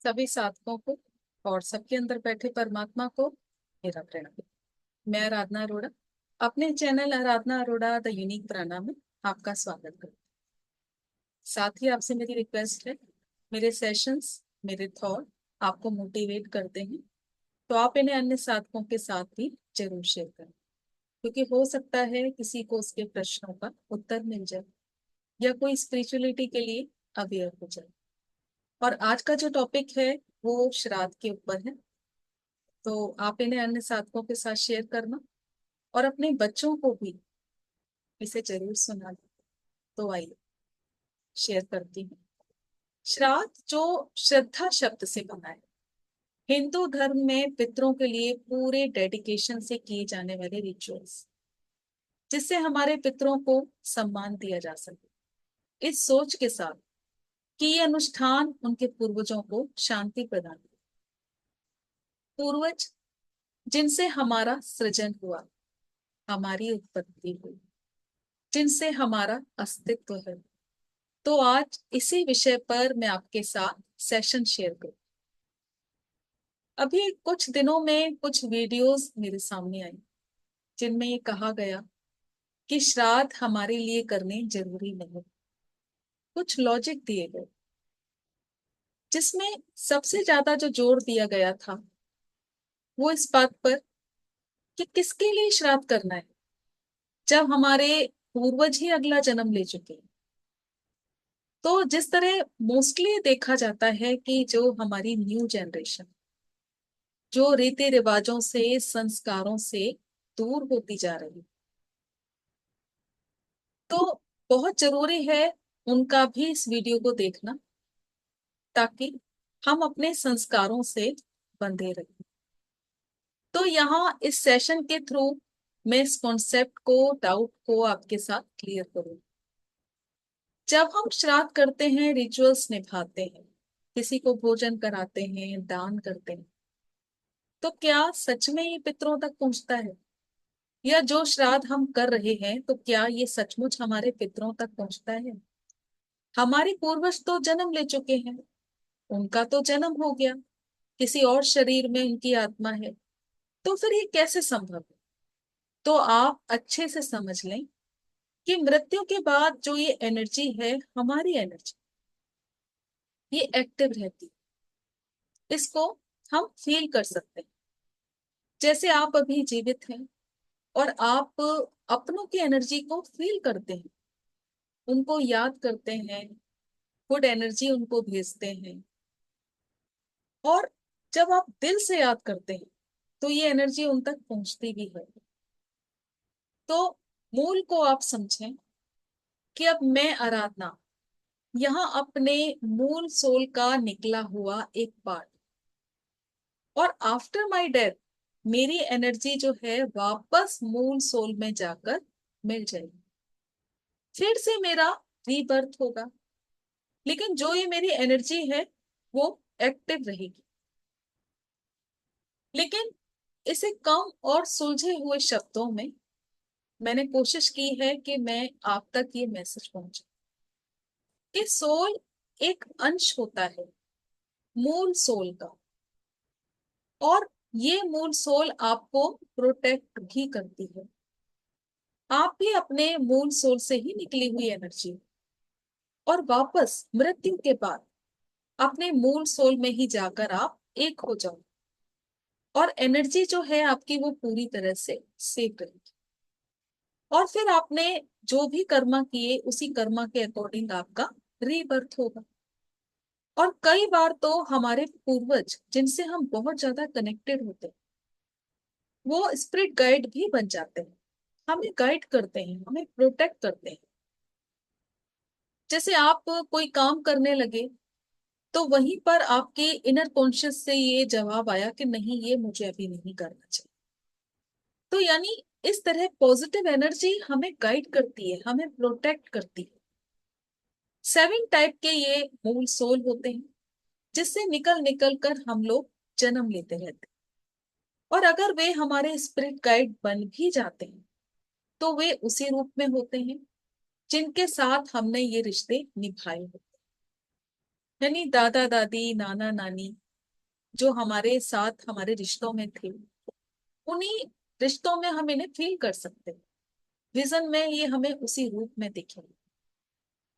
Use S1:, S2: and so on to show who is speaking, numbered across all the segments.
S1: सभी साधकों को और सबके अंदर बैठे परमात्मा को मेरा प्रणाम। मैं आराधना अरोड़ा अपने channel Aradhana Arora the unique Pranayama में आपका स्वागत करती हूँ। साथ ही आपसे मेरी रिक्वेस्ट है, मेरे सेशंस, मेरे थॉट आपको मोटिवेट करते हैं तो आप इन्हें अन्य साधकों के साथ भी जरूर शेयर करें, क्योंकि हो सकता है किसी को उसके प्रश्नों का उत्तर मिल जाए या कोई स्पिरिचुअलिटी के लिए अवेयर हो जाए। और आज का जो टॉपिक है वो श्राद्ध के ऊपर है, तो आप इन्हें अन्य साधकों के साथ शेयर करना और अपने बच्चों को भी इसे जरूर सुनाना। तो आइए शेयर करती हूँ। श्राद्ध जो श्रद्धा शब्द से बना है, हिंदू धर्म में पितरों के लिए पूरे डेडिकेशन से किए जाने वाले रिचुअल्स, जिससे हमारे पितरों को सम्मान दिया जा सके, इस सोच के साथ कि ये अनुष्ठान उनके पूर्वजों को शांति प्रदान करे। पूर्वज जिनसे हमारा सृजन हुआ, हमारी उत्पत्ति हुई, जिनसे हमारा अस्तित्व है, तो आज इसी विषय पर मैं आपके साथ सेशन शेयर करूं। अभी कुछ दिनों में कुछ वीडियोस मेरे सामने आई जिनमें ये कहा गया कि श्राद्ध हमारे लिए करने जरूरी नहीं। कुछ लॉजिक दिए गए जिसमें सबसे ज्यादा जो जोर दिया गया था वो इस बात पर कि किसके लिए श्राद्ध करना है जब हमारे पूर्वज ही अगला जन्म ले चुके हैं। तो जिस तरह मोस्टली देखा जाता है कि जो हमारी न्यू जनरेशन जो रीति रिवाजों से, संस्कारों से दूर होती जा रही, तो बहुत जरूरी है उनका भी इस वीडियो को देखना, ताकि हम अपने संस्कारों से बंधे रहें। तो यहाँ इस सेशन के थ्रू मैं इस कॉन्सेप्ट को, डाउट को आपके साथ क्लियर करूँ। जब हम श्राद्ध करते हैं, रिचुअल्स निभाते हैं, किसी को भोजन कराते हैं, दान करते हैं, तो क्या सच में ये पितरों तक पहुंचता है? या जो श्राद्ध हम कर रहे हैं तो क्या ये सचमुच हमारे पितरों तक पहुंचता है? हमारे पूर्वज तो जन्म ले चुके हैं, उनका तो जन्म हो गया, किसी और शरीर में उनकी आत्मा है, तो फिर ये कैसे संभव है? तो आप अच्छे से समझ लें कि मृत्यु के बाद जो ये एनर्जी है, हमारी एनर्जी, ये एक्टिव रहती है। इसको हम फील कर सकते हैं। जैसे आप अभी जीवित हैं और आप अपनों की एनर्जी को फील करते हैं, उनको याद करते हैं, गुड एनर्जी उनको भेजते हैं, और जब आप दिल से याद करते हैं तो ये एनर्जी उन तक पहुंचती भी है। तो मूल को आप समझें कि अब मैं आराधना यहाँ अपने मूल सोल का निकला हुआ एक पार्ट, और आफ्टर माय डेथ मेरी एनर्जी जो है वापस मूल सोल में जाकर मिल जाएगी, फिर से मेरा रीबर्थ होगा। लेकिन जो ये मेरी एनर्जी है वो एक्टिव रहेगी। लेकिन इसे कम और सुलझे हुए शब्दों में मैंने कोशिश की है कि मैं आप तक ये मैसेज पहुंचे कि सोल एक अंश होता है मूल सोल का, और ये मूल सोल आपको प्रोटेक्ट भी करती है। आप भी अपने मूल सोल से ही निकली हुई एनर्जी, और वापस मृत्यु के बाद अपने मूल सोल में ही जाकर आप एक हो जाओ, और एनर्जी जो है आपकी वो पूरी तरह से सेफ रहेगी। और फिर आपने जो भी कर्मा किए उसी कर्मा के अकॉर्डिंग आपका रीबर्थ होगा। और कई बार तो हमारे पूर्वज जिनसे हम बहुत ज्यादा कनेक्टेड होते हैं, वो स्पिरिट गाइड भी बन जाते हैं, हमें गाइड करते हैं, हमें प्रोटेक्ट करते हैं। जैसे आप कोई काम करने लगे तो वहीं पर आपके इनर कॉन्शियस से ये जवाब आया कि नहीं, ये मुझे अभी नहीं करना चाहिए। तो यानी इस तरह पॉजिटिव एनर्जी हमें गाइड करती है, हमें प्रोटेक्ट करती है। 7 टाइप के ये मूल सोल होते हैं जिससे निकल निकल कर हम लोग जन्म लेते रहते हैं। और अगर वे हमारे स्पिरिट गाइड बन भी जाते हैं तो वे उसी रूप में होते हैं जिनके साथ हमने ये रिश्ते निभाए होते यानी दादा दादी, नाना नानी जो हमारे साथ हमारे रिश्तों में थे, उन्हीं रिश्तों में हम इन्हें फील कर सकते हैं। विजन में ये हमें उसी रूप में दिखेंगे।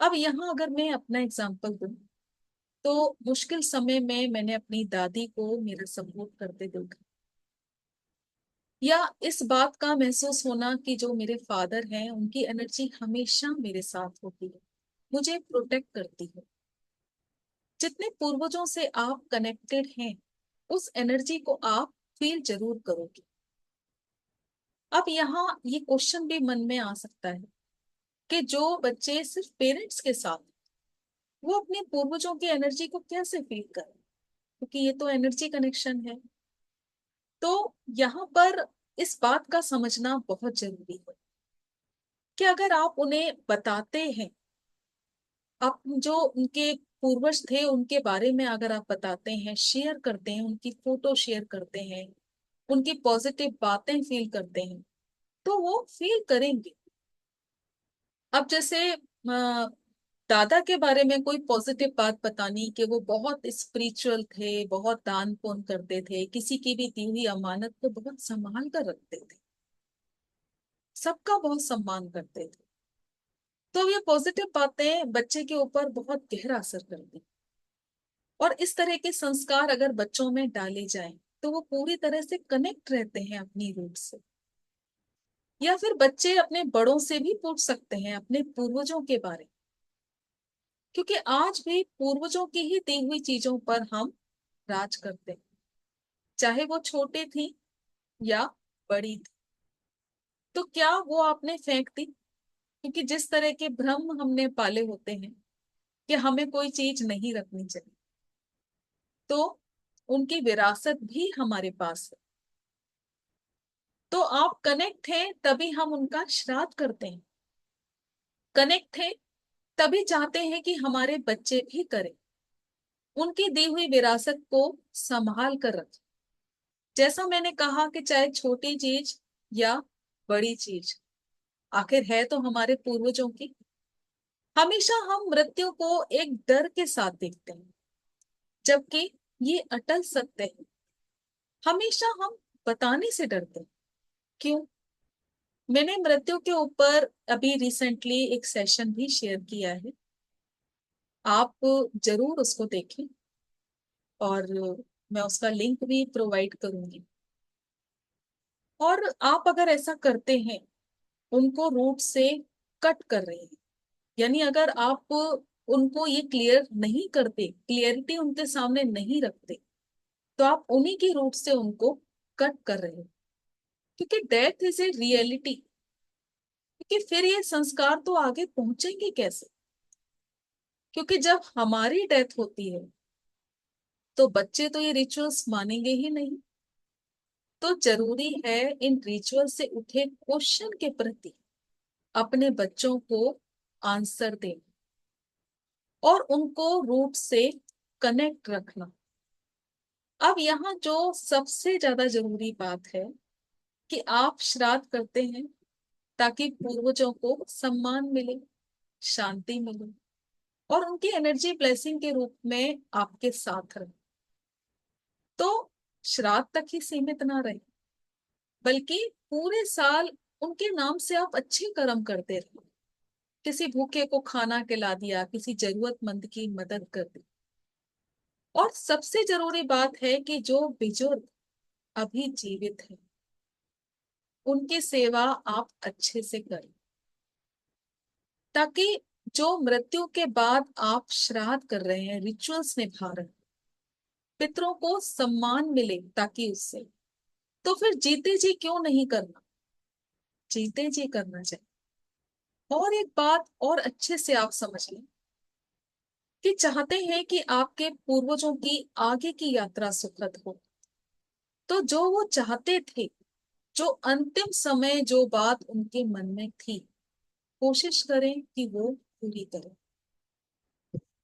S1: अब यहाँ अगर मैं अपना एग्जाम्पल दूं, तो मुश्किल समय में मैंने अपनी दादी को मेरा सपोर्ट करते देखा, या इस बात का महसूस होना कि जो मेरे फादर हैं उनकी एनर्जी हमेशा मेरे साथ होती है, मुझे प्रोटेक्ट करती है। जितने पूर्वजों से आप कनेक्टेड हैं, उस एनर्जी को आप फील जरूर करोगे। अब यहाँ ये क्वेश्चन भी मन में आ सकता है कि जो बच्चे सिर्फ पेरेंट्स के साथ, वो अपने पूर्वजों की एनर्जी को कैसे फील करें, क्योंकि ये तो एनर्जी कनेक्शन है। तो यहाँ पर इस बात का समझना बहुत जरूरी है कि अगर आप उन्हें बताते हैं, आप जो उनके पूर्वज थे उनके बारे में अगर आप बताते हैं, शेयर करते हैं, उनकी फोटो शेयर करते हैं, उनकी पॉजिटिव बातें फील करते हैं, तो वो फील करेंगे। अब जैसे दादा के बारे में कोई पॉजिटिव बात बतानी कि वो बहुत स्पिरिचुअल थे, बहुत दान पुण्य करते थे, किसी की भी दी हुई अमानत को बहुत संभाल कर रखते थे, सबका बहुत सम्मान करते थे। तो ये पॉजिटिव बातें बच्चे के ऊपर बहुत गहरा असर करती हैं। और इस तरह के संस्कार अगर बच्चों में डाले जाएं, तो वो पूरी तरह से कनेक्ट रहते हैं अपनी रूट से। या फिर बच्चे अपने बड़ों से भी पूछ सकते हैं अपने पूर्वजों के बारे में, क्योंकि आज भी पूर्वजों की ही दी हुई चीजों पर हम राज करते हैं, चाहे वो छोटे थी या बड़ी थी। तो क्या वो आपने फेंक दी? क्योंकि जिस तरह के भ्रम हमने पाले होते हैं कि हमें कोई चीज नहीं रखनी चाहिए, तो उनकी विरासत भी हमारे पास है। तो आप कनेक्ट थे तभी हम उनका श्राद्ध करते हैं, कनेक्ट थे तभी चाहते हैं कि हमारे बच्चे भी करें, उनकी दी हुई विरासत को संभाल कर रखें। जैसा मैंने कहा कि चाहे छोटी चीज या बड़ी चीज, आखिर है तो हमारे पूर्वजों की। हमेशा हम मृत्यु को एक डर के साथ देखते हैं, जबकि ये अटल सत्य है। हमेशा हम बताने से डरते हैं। क्यों? मैंने मृत्यु के ऊपर अभी रिसेंटली एक सेशन भी शेयर किया है, आप जरूर उसको देखें, और मैं उसका लिंक भी प्रोवाइड करूंगी। और आप अगर ऐसा करते हैं, उनको रूट से कट कर रहे हैं, यानी अगर आप उनको ये क्लियर नहीं करते, क्लियरिटी उनके सामने नहीं रखते, तो आप उन्हीं की रूट से उनको कट कर रहे हैं। क्योंकि डेथ इज ए रियलिटी। क्योंकि फिर ये संस्कार तो आगे पहुंचेंगे कैसे? क्योंकि जब हमारी डेथ होती है, तो बच्चे तो ये रिचुअल्स मानेंगे ही नहीं। तो जरूरी है इन रिचुअल से उठे क्वेश्चन के प्रति अपने बच्चों को आंसर देना, और उनको रूट से कनेक्ट रखना। अब यहाँ जो सबसे ज्यादा जरूरी बात है कि आप श्राद्ध करते हैं ताकि पूर्वजों को सम्मान मिले, शांति मिले, और उनकी एनर्जी ब्लेसिंग के रूप में आपके साथ रहे। तो श्राद्ध तक ही सीमित ना रहे, बल्कि पूरे साल उनके नाम से आप अच्छे कर्म करते रहे। किसी भूखे को खाना खिला दिया, किसी जरूरतमंद की मदद कर दी। और सबसे जरूरी बात है कि जो बुजुर्ग अभी जीवित है, उनकी सेवा आप अच्छे से करें, ताकि जो मृत्यु के बाद आप श्राद्ध कर रहे हैं, रिचुअल्स निभा रहे हैं, पितरों को सम्मान मिले ताकि उससे, तो फिर जीते जी क्यों नहीं करना? जीते जी करना चाहिए। और एक बात और अच्छे से आप समझ लें कि चाहते हैं कि आपके पूर्वजों की आगे की यात्रा सुखद हो, तो जो वो चाहते थे, जो अंतिम समय जो बात उनके मन में थी, कोशिश करें कि वो पूरी करें।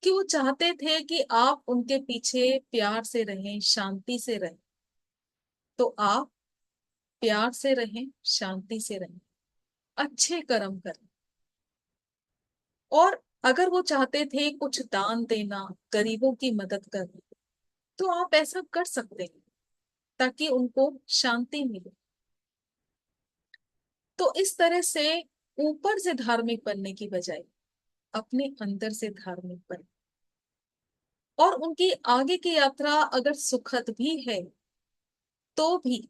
S1: कि वो चाहते थे कि आप उनके पीछे प्यार से रहें, शांति से रहें, तो आप प्यार से रहें, शांति से रहें, अच्छे कर्म करें। और अगर वो चाहते थे कुछ दान देना, गरीबों की मदद करना, तो आप ऐसा कर सकते हैं ताकि उनको शांति मिले। तो इस तरह से ऊपर से धार्मिक बनने की बजाय अपने अंदर से धार्मिक बने, और उनकी आगे की यात्रा अगर सुखद भी है तो भी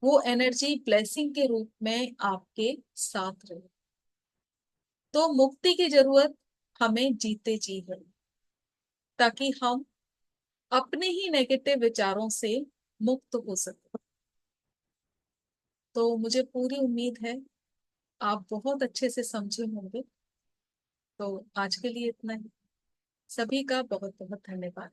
S1: वो एनर्जी ब्लेसिंग के रूप में आपके साथ रहे। तो मुक्ति की जरूरत हमें जीते जी है, ताकि हम अपने ही नेगेटिव विचारों से मुक्त हो सके। तो मुझे पूरी उम्मीद है आप बहुत अच्छे से समझे होंगे। तो आज के लिए इतना ही। सभी का बहुत बहुत धन्यवाद।